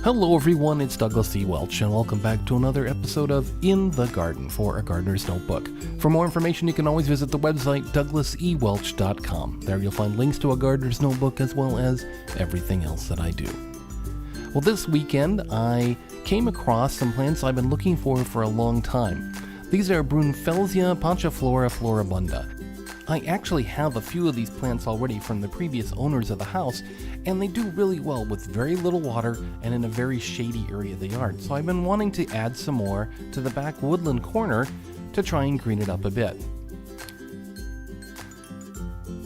Hello everyone, it's Douglas E. Welch, and welcome back to another episode of In the Garden for A Gardener's Notebook. For more information, you can always visit the website douglasewelch.com. There you'll find links to A Gardener's Notebook as well as everything else that I do. Well, this weekend I came across some plants I've been looking for a long time. These are Brunfelsia Ponchiflora floribunda. I actually have a few of these plants already from the previous owners of the house, and they do really well with very little water and in a very shady area of the yard. So I've been wanting to add some more to the back woodland corner to try and green it up a bit.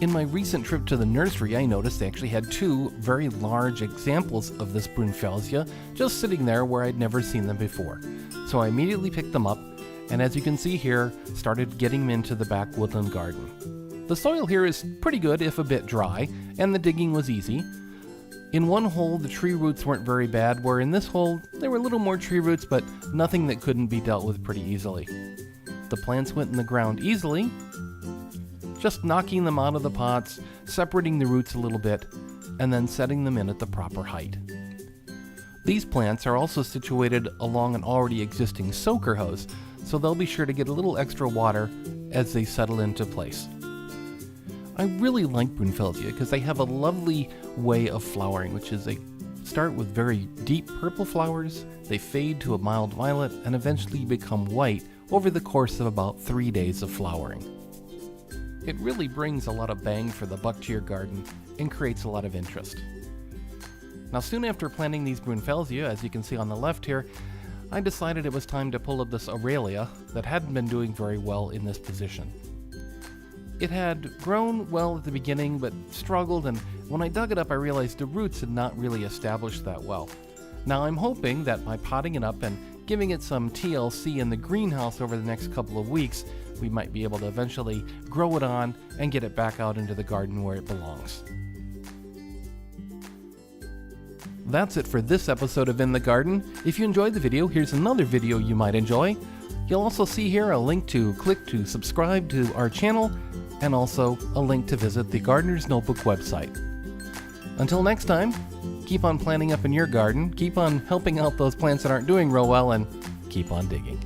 In my recent trip to the nursery, I noticed they actually had two very large examples of this Brunfelsia just sitting there where I'd never seen them before. So I immediately picked them up, and as you can see here, started getting them into the back woodland garden. The soil here is pretty good, if a bit dry, and the digging was easy. In one hole, the tree roots weren't very bad, where in this hole, there were a little more tree roots, but nothing that couldn't be dealt with pretty easily. The plants went in the ground easily, just knocking them out of the pots, separating the roots a little bit, and then setting them in at the proper height. These plants are also situated along an already existing soaker hose, so they'll be sure to get a little extra water as they settle into place. I really like Brunfelsia because they have a lovely way of flowering, which is they start with very deep purple flowers, they fade to a mild violet, and eventually become white over the course of about 3 days of flowering. It really brings a lot of bang for the buck to your garden and creates a lot of interest. Now, soon after planting these Brunfelsia, as you can see on the left here, I decided it was time to pull up this aralia that hadn't been doing very well in this position. It had grown well at the beginning, but struggled, and when I dug it up I realized the roots had not really established that well. Now I'm hoping that by potting it up and giving it some TLC in the greenhouse over the next couple of weeks, we might be able to eventually grow it on and get it back out into the garden where it belongs. That's it for this episode of In the Garden. If you enjoyed the video, here's another video you might enjoy. You'll also see here a link to click to subscribe to our channel, and also a link to visit the Gardener's Notebook website. Until next time, keep on planting up in your garden, keep on helping out those plants that aren't doing real well, and keep on digging.